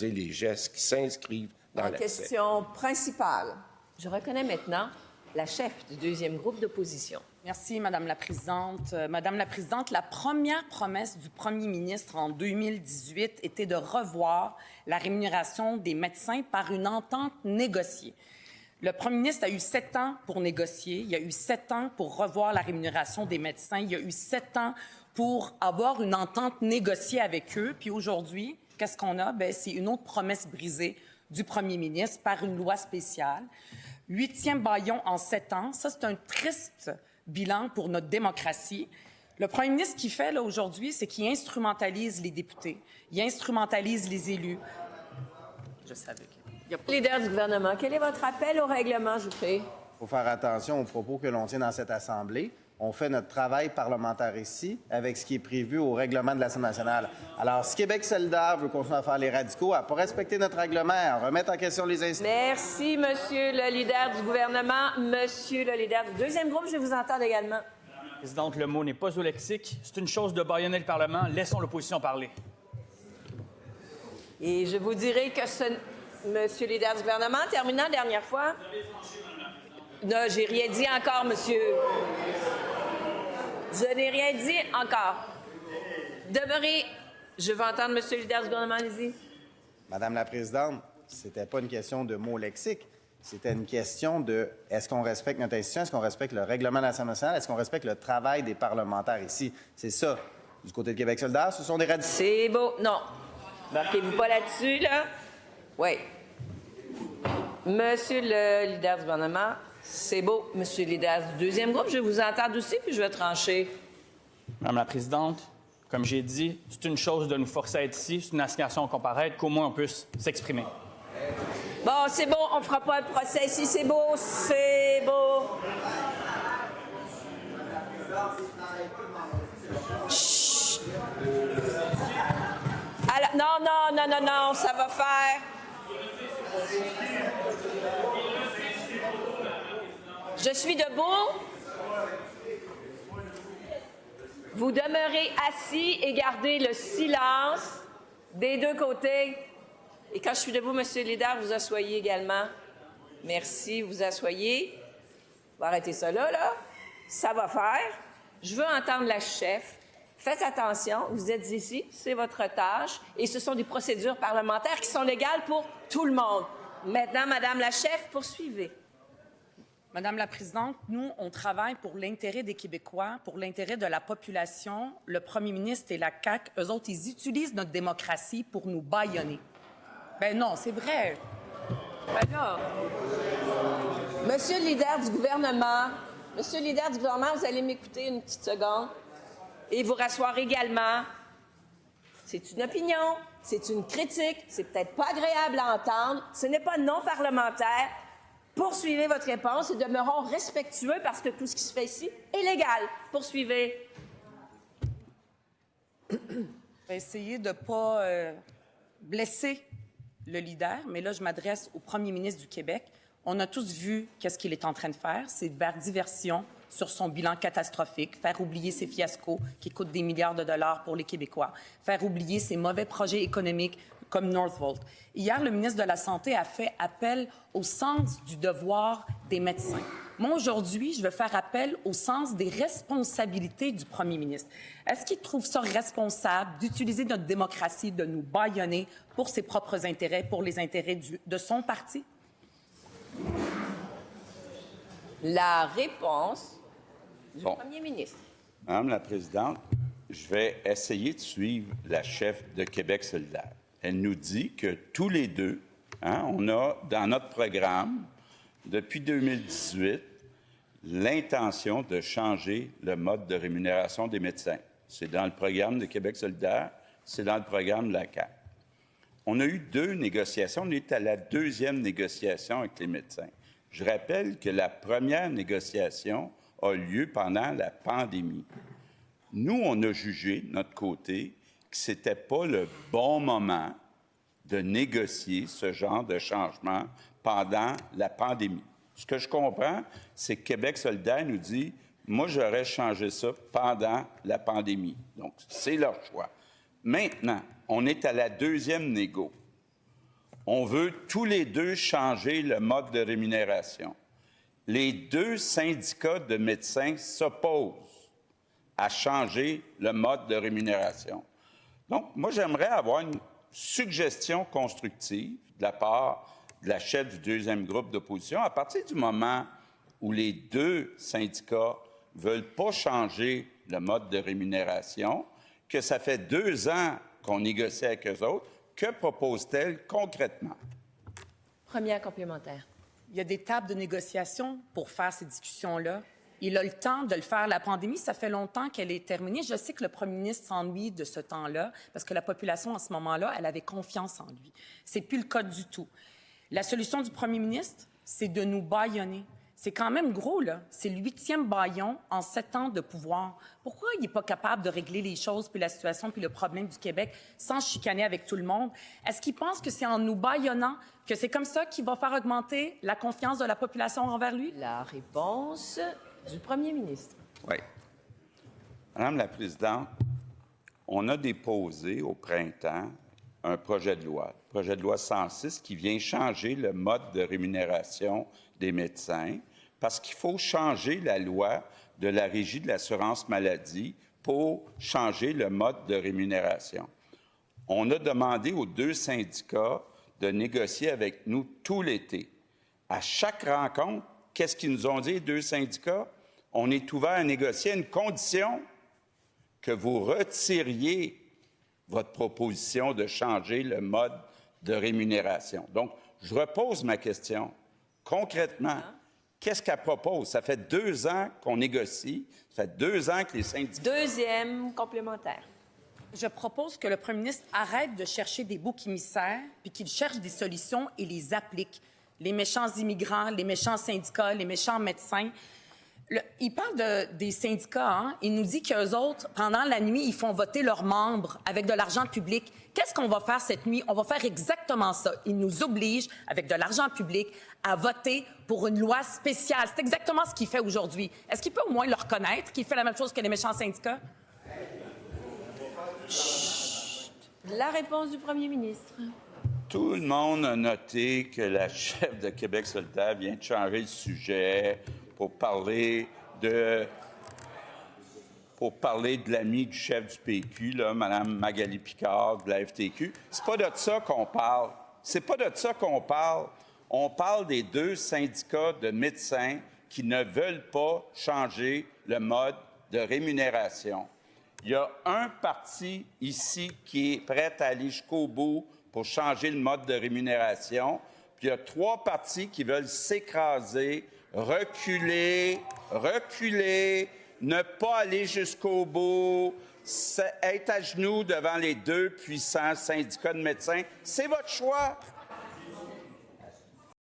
les gestes qui s'inscrivent dans La l'accès. question principale. Je reconnais maintenant la chef du deuxième groupe d'opposition. Merci, Madame la Présidente. Madame la Présidente, la première promesse du premier ministre en 2018 était de revoir la rémunération des médecins par une entente négociée. Le premier ministre a eu 7 ans pour négocier. Il y a eu 7 ans pour revoir la rémunération des médecins. Il y a eu 7 ans pour avoir une entente négociée avec eux. Puis aujourd'hui, qu'est-ce qu'on a? Bien, c'est une autre promesse brisée du premier ministre par une loi spéciale. 8e bâillon en 7 ans. Ça, c'est un triste bilan pour notre démocratie. Le premier ministre, ce qu'il fait là, aujourd'hui, c'est qu'il instrumentalise les députés. Il instrumentalise les élus. Je savais qu'il y a... Leader du gouvernement, quel est votre appel au règlement, je vous prie? Il faut faire attention aux propos que l'on tient dans cette Assemblée. On fait notre travail parlementaire ici avec ce qui est prévu au règlement de l'Assemblée nationale. Alors, si Québec solidaire veut continuer à faire les radicaux, à ne pas respecter notre règlement, à remettre en question les institutions... Merci, Monsieur le leader du gouvernement. Monsieur le leader du deuxième groupe, je vais vous entendre également. Présidente, le mot n'est pas au lexique. C'est une chose de bâillonner le Parlement. Laissons l'opposition parler. Et je vous dirai que Monsieur le leader du gouvernement, terminant dernière fois... Non, j'ai rien dit encore, monsieur. Je n'ai rien dit encore. Demeurez. Je veux entendre monsieur le leader du gouvernement, allez-y. Madame la Présidente, c'était pas une question de mots lexiques. C'était une question de est-ce qu'on respecte notre institution, est-ce qu'on respecte le règlement de l'Assemblée nationale, est-ce qu'on respecte le travail des parlementaires ici. C'est ça. Du côté de Québec solidaire, ce sont des radicaux. C'est beau. Non. Marquez-vous pas là-dessus, là. Oui. Monsieur le leader du gouvernement, c'est beau. Monsieur le leader du deuxième groupe, je vais vous entendre aussi, puis je vais trancher. Madame la Présidente, comme j'ai dit, c'est une chose de nous forcer à être ici, c'est une assignation qu'on paraît, qu'au moins on puisse s'exprimer. Bon, c'est beau, on fera pas un procès ici, c'est beau, c'est beau. Chut. Alors, non, ça va faire. Je suis debout. Vous demeurez assis et gardez le silence des deux côtés. Et quand je suis debout, monsieur le leader, vous asseyez également. Merci, vous asseyez. On va arrêter ça là. Ça va faire. Je veux entendre la chef. Faites attention, vous êtes ici, c'est votre tâche. Et ce sont des procédures parlementaires qui sont légales pour tout le monde. Maintenant, madame la chef, poursuivez. Madame la Présidente, nous, on travaille pour l'intérêt des Québécois, pour l'intérêt de la population. Le premier ministre et la CAQ, eux autres, ils utilisent notre démocratie pour nous bâillonner. Ben non, c'est vrai. Ben là. Monsieur le leader du gouvernement, vous allez m'écouter une petite seconde et vous rasseoir également. C'est une opinion, c'est une critique, c'est peut-être pas agréable à entendre, ce n'est pas non parlementaire. Poursuivez votre réponse et demeurons respectueux parce que tout ce qui se fait ici est légal. Poursuivez. Je vais essayer de ne pas blesser le leader, mais là, je m'adresse au premier ministre du Québec. On a tous vu qu'est-ce qu'il est en train de faire. C'est vers diversion sur son bilan catastrophique, faire oublier ses fiascos qui coûtent des milliards de dollars pour les Québécois, faire oublier ses mauvais projets économiques comme Northvolt. Hier, le ministre de la Santé a fait appel au sens du devoir des médecins. Moi, aujourd'hui, je veux faire appel au sens des responsabilités du premier ministre. Est-ce qu'il trouve ça responsable d'utiliser notre démocratie, de nous bâillonner pour ses propres intérêts, pour les intérêts de son parti? La réponse du premier ministre. Madame la Présidente, je vais essayer de suivre la chef de Québec solidaire. Elle nous dit que tous les deux, on a dans notre programme, depuis 2018, l'intention de changer le mode de rémunération des médecins. C'est dans le programme de Québec solidaire, c'est dans le programme de la CAQ. On a eu 2 négociations. On est à la 2e négociation avec les médecins. Je rappelle que la première négociation a lieu pendant la pandémie. Nous, on a jugé, de notre côté, que ce n'était pas le bon moment de négocier ce genre de changement pendant la pandémie. Ce que je comprends, c'est que Québec solidaire nous dit « Moi, j'aurais changé ça pendant la pandémie. » Donc, c'est leur choix. Maintenant, on est à la 2e négo. on veut tous les deux changer le mode de rémunération. Les deux syndicats de médecins s'opposent à changer le mode de rémunération. Donc, moi, j'aimerais avoir une suggestion constructive de la part de la chef du deuxième groupe d'opposition. À partir du moment où les deux syndicats ne veulent pas changer le mode de rémunération, que ça fait 2 ans qu'on négocie avec eux autres, que propose-t-elle concrètement? Première complémentaire. Il y a des tables de négociation pour faire ces discussions-là. Il a le temps de le faire. La pandémie, ça fait longtemps qu'elle est terminée. Je sais que le premier ministre s'ennuie de ce temps-là parce que la population, à ce moment-là, elle avait confiance en lui. C'est plus le cas du tout. La solution du premier ministre, c'est de nous bâillonner. C'est quand même gros, là. C'est le 8e bâillon en 7 ans de pouvoir. Pourquoi il n'est pas capable de régler les choses, puis la situation, puis le problème du Québec sans chicaner avec tout le monde? Est-ce qu'il pense que c'est en nous bâillonnant que c'est comme ça qu'il va faire augmenter la confiance de la population envers lui? La réponse du premier ministre. Oui. Madame la Présidente, on a déposé au printemps un projet de loi, le projet de loi 106, qui vient changer le mode de rémunération des médecins, parce qu'il faut changer la loi de la Régie de l'assurance maladie pour changer le mode de rémunération. On a demandé aux deux syndicats de négocier avec nous tout l'été. À chaque rencontre, qu'est-ce qu'ils nous ont dit, les deux syndicats? On est ouvert à négocier à une condition, que vous retiriez votre proposition de changer le mode de rémunération. Donc, je repose ma question. Concrètement, qu'est-ce qu'elle propose? Ça fait 2 ans qu'on négocie. Ça fait 2 ans que les syndicats... Deuxième complémentaire. Je propose que le premier ministre arrête de chercher des boucs émissaires puis qu'il cherche des solutions et les applique. Les méchants immigrants, les méchants syndicats, les méchants médecins. Il parle des syndicats. Hein? Il nous dit qu'eux autres, pendant la nuit, ils font voter leurs membres avec de l'argent public. Qu'est-ce qu'on va faire cette nuit? On va faire exactement ça. Ils nous obligent, avec de l'argent public, à voter pour une loi spéciale. C'est exactement ce qu'il fait aujourd'hui. Est-ce qu'il peut au moins le reconnaître qu'il fait la même chose que les méchants syndicats? Chut. La réponse du premier ministre. Tout le monde a noté que la chef de Québec solidaire vient de changer le sujet pour parler de l'ami du chef du PQ, là, Mme Magali Picard, de la FTQ. C'est pas de ça qu'on parle. C'est pas de ça qu'on parle. On parle des deux syndicats de médecins qui ne veulent pas changer le mode de rémunération. Il y a un parti ici qui est prêt à aller jusqu'au bout pour changer le mode de rémunération, puis il y a 3 partis qui veulent s'écraser, reculer, ne pas aller jusqu'au bout, être à genoux devant les 2 puissants syndicats de médecins. C'est votre choix.